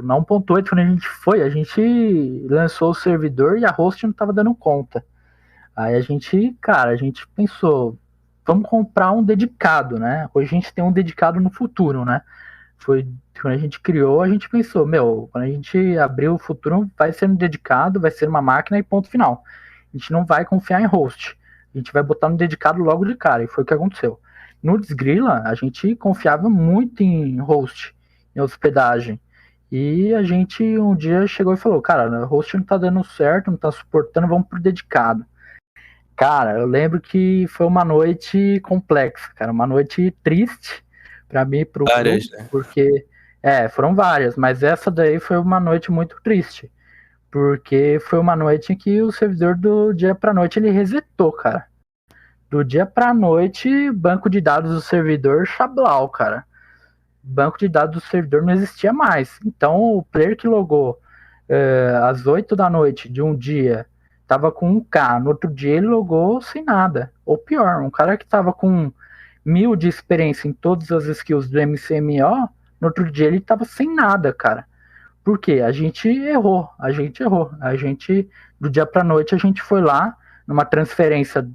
Na 1.8, quando a gente lançou o servidor e a host não tava dando conta. Aí a gente pensou, vamos comprar um dedicado, né? Hoje a gente tem um dedicado no futuro, né? Foi quando a gente criou, a gente pensou, quando a gente abrir o futuro, vai ser um dedicado, vai ser uma máquina e ponto final. A gente não vai confiar em host. A gente vai botar no dedicado logo de cara, e foi o que aconteceu. No Desgrila, a gente confiava muito em host, em hospedagem. E a gente um dia chegou e falou, cara, o host não tá dando certo, não tá suportando, vamos pro dedicado. Cara, eu lembro que foi uma noite complexa, cara, uma noite triste para mim e pro Várias, grupo, né? porque foram várias, mas essa daí foi uma noite muito triste, porque foi uma noite em que o servidor do dia para noite ele resetou, cara. Do dia para noite, banco de dados do servidor chablau, cara. Banco de dados do servidor não existia mais. Então, o player que logou às 8 da noite de um dia tava com 1K, no outro dia ele logou sem nada. Ou pior, um cara que tava com 1000 de experiência em todas as skills do MCMO, no outro dia ele tava sem nada, cara. Por quê? A gente errou. Do dia pra noite, a gente foi lá, numa transferência,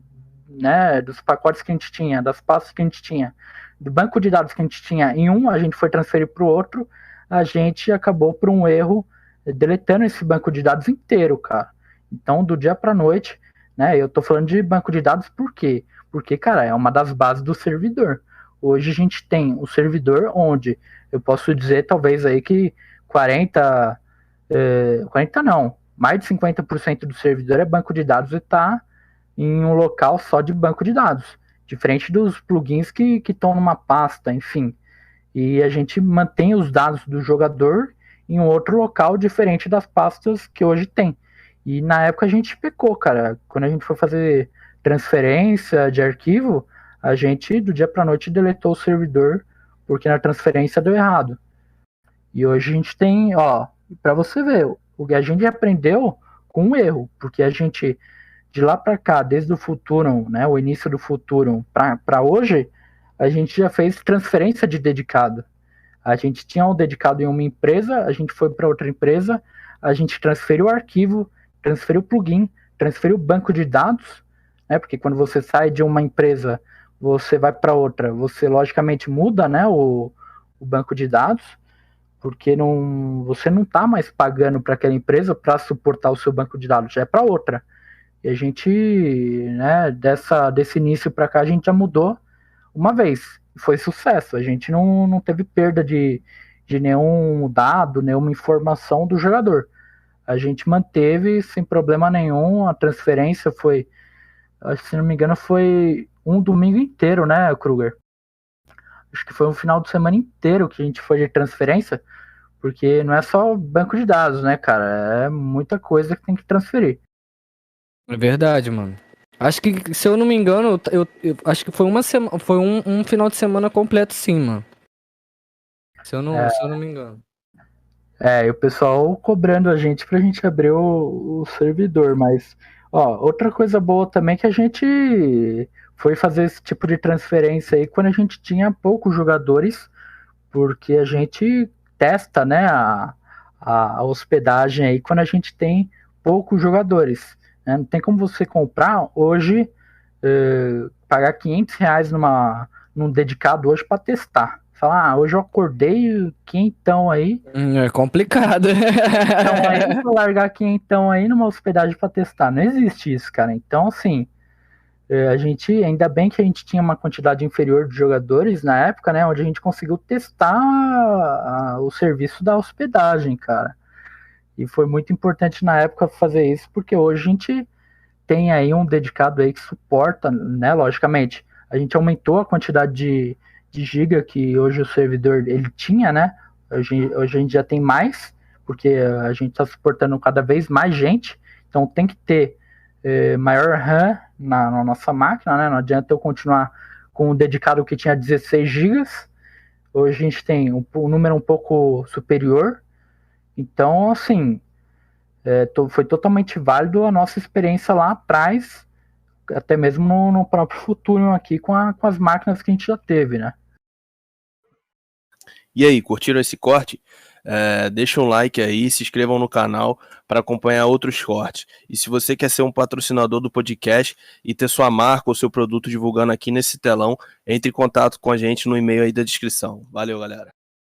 né, dos pacotes que a gente tinha, das pastas que a gente tinha, do banco de dados que a gente tinha em um, a gente foi transferir para o outro, a gente acabou por um erro deletando esse banco de dados inteiro, cara. Então, do dia para noite, né, eu tô falando de banco de dados por quê? Porque, cara, é uma das bases do servidor. Hoje a gente tem o servidor onde eu posso dizer, talvez aí que 40 não, mais de 50% do servidor é banco de dados e está em um local só de banco de dados, diferente dos plugins que estão numa pasta, enfim. E a gente mantém os dados do jogador em um outro local diferente das pastas que hoje tem. E na época a gente pecou, cara. Quando a gente foi fazer transferência de arquivo, a gente do dia para noite deletou o servidor porque na transferência deu errado. E hoje a gente tem, ó, para você ver, o que a gente aprendeu com um erro, porque a gente de lá para cá, desde o Futurum, né, o início do Futurum para hoje, a gente já fez transferência de dedicado. A gente tinha um dedicado em uma empresa, a gente foi para outra empresa, a gente transferiu o arquivo, transferiu o plugin, transferiu o banco de dados, né, porque quando você sai de uma empresa, você vai para outra, você logicamente muda, né, o banco de dados, porque você não está mais pagando para aquela empresa para suportar o seu banco de dados, já é para outra. E a gente, né, desse início para cá, a gente já mudou uma vez. Foi sucesso. A gente não teve perda de nenhum dado, nenhuma informação do jogador. A gente manteve sem problema nenhum. A transferência foi, se não me engano, foi um domingo inteiro, né, Kruger? Acho que foi um final de semana inteiro que a gente foi de transferência, porque não é só banco de dados, né, cara? É muita coisa que tem que transferir. É verdade, mano. Acho que, se eu não me engano, eu acho que foi uma semana, foi um final de semana completo, sim, mano. Se eu não me engano. E o pessoal cobrando a gente pra gente abrir o servidor, mas, ó, outra coisa boa também é que a gente foi fazer esse tipo de transferência aí quando a gente tinha poucos jogadores, porque a gente testa, né, a hospedagem aí quando a gente tem poucos jogadores, né? Não tem como você comprar hoje, pagar R$ 500 num dedicado hoje para testar. Falar, hoje eu acordei, quentão aí, É complicado. então aí vou largar quentão aí numa hospedagem para testar. Não existe isso, cara. Então, assim, a gente, ainda bem que a gente tinha uma quantidade inferior de jogadores na época, né, onde a gente conseguiu testar o serviço da hospedagem, cara. E foi muito importante na época fazer isso, porque hoje a gente tem aí um dedicado aí que suporta, né, logicamente. A gente aumentou a quantidade de giga que hoje o servidor ele tinha, né? Hoje a gente já tem mais, porque a gente está suportando cada vez mais gente, então tem que ter maior RAM na nossa máquina, né? Não adianta eu continuar com um dedicado que tinha 16 gigas. Hoje a gente tem um número um pouco superior. Então, assim, foi totalmente válido a nossa experiência lá atrás, até mesmo no próprio futuro aqui com as máquinas que a gente já teve, né? E aí, curtiram esse corte? Deixa um like aí, se inscrevam no canal para acompanhar outros cortes. E se você quer ser um patrocinador do podcast e ter sua marca ou seu produto divulgando aqui nesse telão, entre em contato com a gente no e-mail aí da descrição. Valeu, galera.